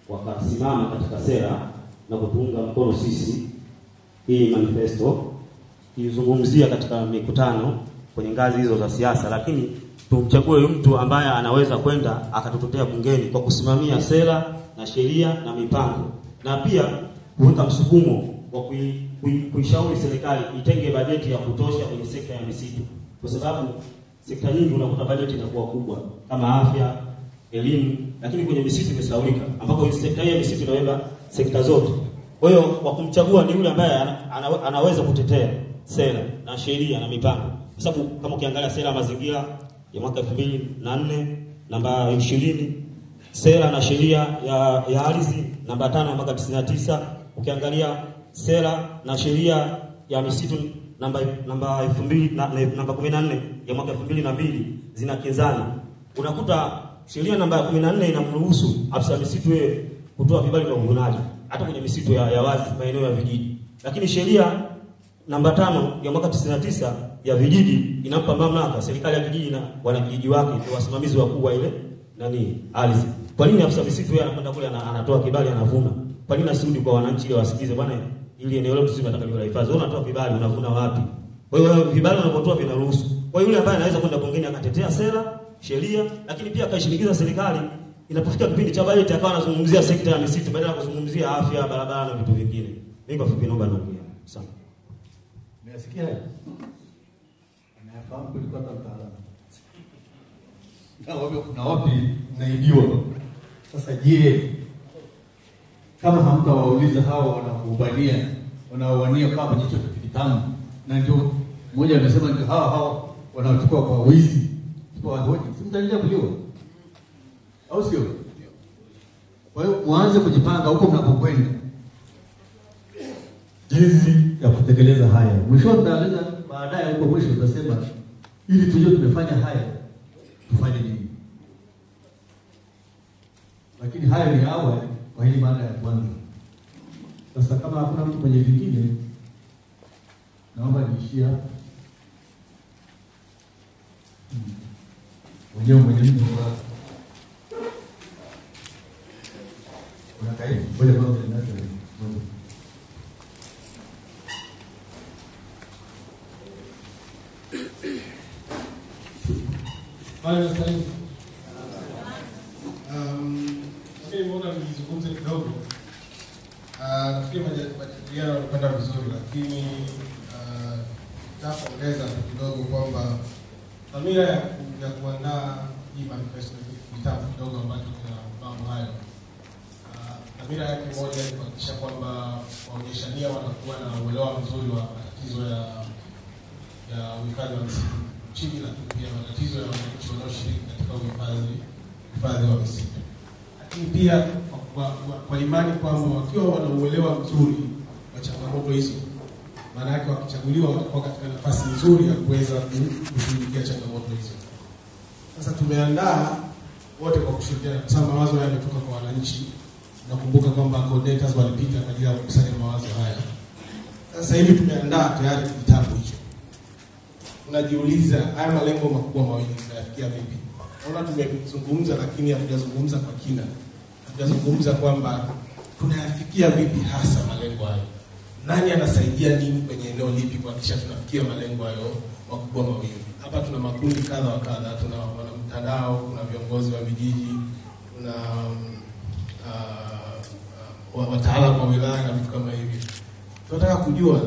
wakasimama katika sera na kutuunga mkono sisi hii manifesto izungumzia katika mikutano kwenye ngazi hizo za siasa, lakini tumchague mtu ambaye anaweza kwenda akatutetea bungeni kwa kusimamia sera na sheria na mipango, na pia kuweka msukumo wa kuishauri serikali itenge bajeti ya kutosha kwenye sekta ya misitu, kwa sababu sekta nyingi unakuta bajeti inakuwa kubwa kama afya, elimu, lakini kwenye misitu imesahaulika, ambapo sekta hii ya misitu inabeba sekta zote. Kwa hiyo kwa kumchagua ni yule ambaye anaweza kutetea sera na sheria na mipango, kwa sababu kama ukiangalia sera ya mazingira ya mwaka 2004 namba 20, sera na sheria ya ardhi namba 5 ya mwaka 99, ukiangalia sera na sheria ya misitu namba 14 ya mwaka 2002 zinakinzana. Unakuta sheria namba 14 inamruhusu afisa misitu yeye kutoa vibali vya uvunaji hata kwenye misitu ya wazi maeneo ya vijiji, lakini sheria namba 5 ya mwaka 99 ya vijiji inampa mamlaka serikali ya kijiji na wanakijiji wake kwa wasimamizi wakuu wa ile ardhi. Kwa nini afisa misitu yeye anakwenda kule anatoa kibali anavuna? Kwa nini asirudi kwa wananchi ili wasikize, bwana ili eneo letu sisi tunataka liwe la hifadhi, wewe unatoa vibali unavuna wapi? Kwa hiyo vibali unapotoa vinaruhusu. Kwa hiyo yule ambaye anaweza kwenda bungeni akatetea sera, sheria, lakini pia akaishinikiza serikali inapofika kipindi cha bajeti akawa anazungumzia sekta ya misitu badala ya kuzungumzia afya, barabara na vitu vingine. Mimi kwa fupi naomba niongee. Asante. Nimesikia hayo. Nafahamu kulikuwa na mtaalamu. Na wapi naibiwa. Sasa je, kama hamtawauliza hao wanaoubania, wanaowania kama jicho kitamu, na ndio mmoja amesema ndio hao wanaochukua kwa wizi, kwa hoji, simtaendelea kuliwa. Au sio? Kwa hiyo mwanze kujipanga huko mnapokwenda jinsi ya kutekeleza haya. Mwisho mtaeleza baadaye huko mwisho utasema ili tujue tumefanya haya tufanye nini. Lakini haya ni awali kwa hili mada ya kwanza. Sasa kama hakuna mtu kwenye vingine, naomba niishie hapa. Mwenye mtu wa unakai bole kwa ndio Bwana sasa mimi mbona nizungumze kidogo. Nafikiri majadiliano yanakwenda vizuri, lakini nitaongeza kidogo kwamba dhamira ya kuandaa hii manifesto kitabu kidogo ambacho kina mambo hayo, dhamira yake moja ni kuhakikisha kwamba waonyeshania watakuwa na uelewa mzuri wa matatizo ya uhifadhi wa misitu chini, lakini pia matatizo ya wananchi wanaoshiriki katika uhifadhi wa misitu. Lakini pia kwa imani kwamba wakiwa wana uelewa mzuri wa changamoto hizo, maana yake wakichaguliwa watakuwa katika nafasi nzuri ya kuweza kushughulikia changamoto hizo. Sasa tumeandaa wote kwa kushirikiana, kwa sababu mawazo haya yametoka kwa wananchi. Nakumbuka kwamba coordinators walipita kwa ajili ya kukusanya mawazo haya. Sasa hivi tumeandaa tayari kitabu hicho. Tunajiuliza haya malengo makubwa mawili tunayafikia vipi? Naona tumezungumza, lakini hatujazungumza kwa kina. Hatujazungumza kwamba tunayafikia vipi hasa malengo hayo. Nani anasaidia nini kwenye eneo lipi kuhakikisha tunafikia malengo hayo makubwa mawili? Hapa tuna makundi kadha wa kadha, tuna mtandao, kuna viongozi wa vijiji, kuna wataalamu wa wilaya na vitu kama hivi. Tunataka kujua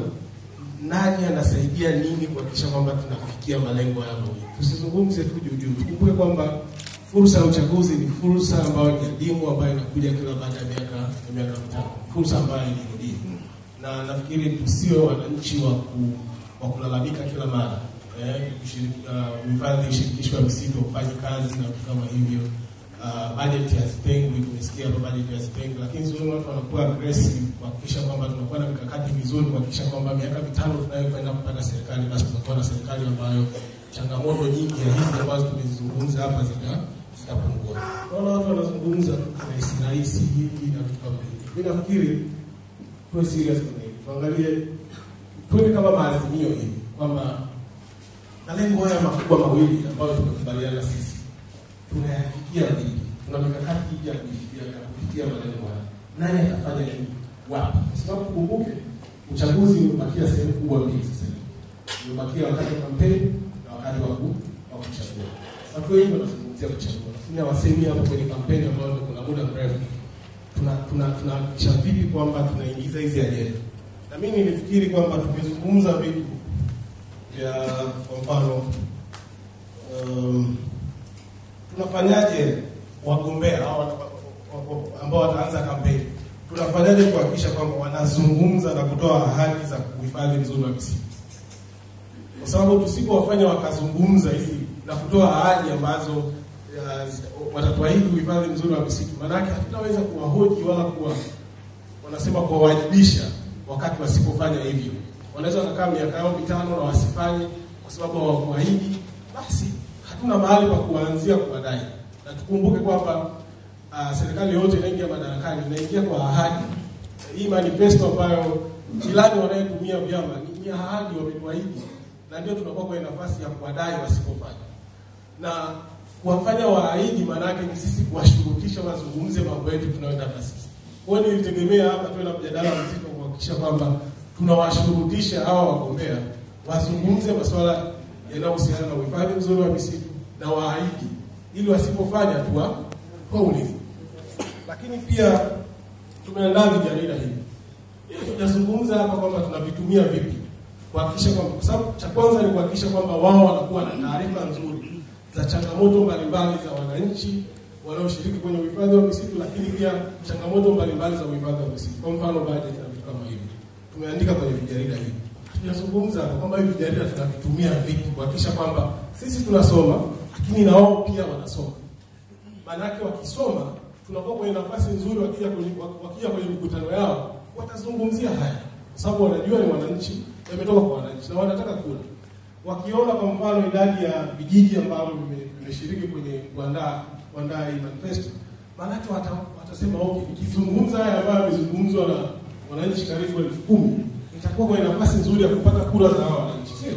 nani anasaidia nini kuhakikisha kwamba tunafikia malengo hayo mawili. Tusizungumze tu juu. Tukumbuke kwamba fursa ya uchaguzi ni fursa ambayo ni adimu, ambayo inakuja kila baada ya miaka mitano. Fursa ambayo ni na nafikiri tusio wananchi wa kulalamika kila mara. Uhifadhi ushirikishwe wa misitu ufanye kazi na vitu kama hivyo. Budget ya spending, tumesikia hapo budget ya spending, lakini sio watu wanakuwa aggressive kuhakikisha kwamba tunakuwa na mikakati mizuri kuhakikisha kwamba miaka 5 tunayokwenda kupata serikali basi tutakuwa na serikali ambayo changamoto nyingi ya hizi ambazo tumezungumza hapa zitapungua. Naona watu wanazungumza rahisi hivi na vitu kama hivi. Mimi nafikiri tuwe serious kwa hili. Tuangalie tuwe kama maazimio hivi kwamba malengo haya makubwa mawili ambayo tumekubaliana sisi tunayafikia vipi? tuna mikakati ya kufikia malengo haya. Nani atafanya nini? Wapi? Kwa sababu tukumbuke uchaguzi umebakia sehemu kubwa mbili sasa hivi. Umebakia wakati wa kampeni na wakati wa kuchagua. Watu wengi wanazungumzia kuchagua. Lakini hawasemi hapo kwenye kampeni ambayo kuna muda mrefu. Tunahakikisha vipi kwamba tunaingiza hizi ajenda. Na mimi nilifikiri kwamba tukizungumza vitu vya kwa mfano tunafanyaje wagombea ambao wataanza kampeni, tunafanyaje kuhakikisha kwamba wanazungumza na kutoa ahadi za kuhifadhi mzuri wa misitu, kwa sababu tusipowafanya wakazungumza hizi na kutoa ahadi ambazo watatuahidi kuhifadhi mzuri wa misitu, maana yake hatutaweza kuwahoji wala wanasema kuwawajibisha wakati wasipofanya hivyo. Wanaweza kukaa miaka yao 5 na wasifanye kwa sababu hawakuahidi, basi hatuna mahali pa kuanzia kuwadai. Na tukumbuke kwamba serikali yote inaingia madarakani inaingia kwa ahadi. Hii manifesto ambayo ilani wanayotumia vyama ni ahadi wametuahidi, na ndio tunakuwa kwenye nafasi ya kuwadai wasipofanya. Na kuwafanya waahidi maana yake ni sisi kuwashurutisha wazungumze mambo yetu tunayoenda na sisi. Kwa hiyo nilitegemea hapa tuwe na mjadala mzito kuhakikisha kwamba tunawashurutisha hawa wagombea wazungumze masuala yanayohusiana na uhifadhi mzuri wa misitu na waahidi, ili wasipofanya tuwaulize. Lakini pia tumeandaa vijarida hivi. Tunazungumza hapa kwamba tunavitumia vipi kuhakikisha kwamba, kwa sababu cha kwanza ni kuhakikisha kwamba wao wanakuwa na taarifa nzuri za changamoto mbalimbali za wananchi wanaoshiriki kwenye uhifadhi wa misitu, lakini pia changamoto mbalimbali za uhifadhi wa misitu. Kwa mfano budget na vitu kama hivi. Tumeandika kwenye vijarida hivi. Tunazungumza kwamba hivi vijarida tunavitumia vipi kuhakikisha kwamba sisi tunasoma, lakini na wao pia wanasoma. Maana yake wakisoma tunakuwa kwenye nafasi nzuri, wakija kwenye mikutano yao watazungumzia haya, kwa sababu wanajua ni wananchi, wametoka kwa wananchi na wanataka kula. Wakiona kwa mfano idadi ya vijiji ambavyo vimeshiriki kwenye kuandaa hii manifesto, maana yake watasema okay, nikizungumza haya ambayo yamezungumzwa na wananchi karibu 10,000, nitakuwa kwenye nafasi nzuri ya kupata kura za hao wananchi, sio?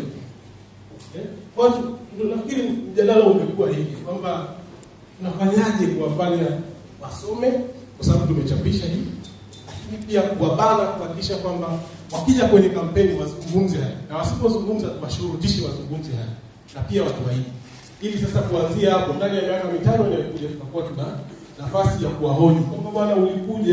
Kwa hiyo nafikiri mjadala umekuwa hivi kwamba tunafanyaje kuwafanya wasome, kwa sababu tumechapisha hii, lakini pia kuwabana kuhakikisha kwamba wakija kwenye kampeni wazungumze haya, na wasipozungumza tuwashurutishe wazungumze haya, na pia watuahidi, ili sasa kuanzia hapo ndani ya miaka 5 inayokuja tutakuwa tuna nafasi ya kuwahoji kwamba bwana ulikuja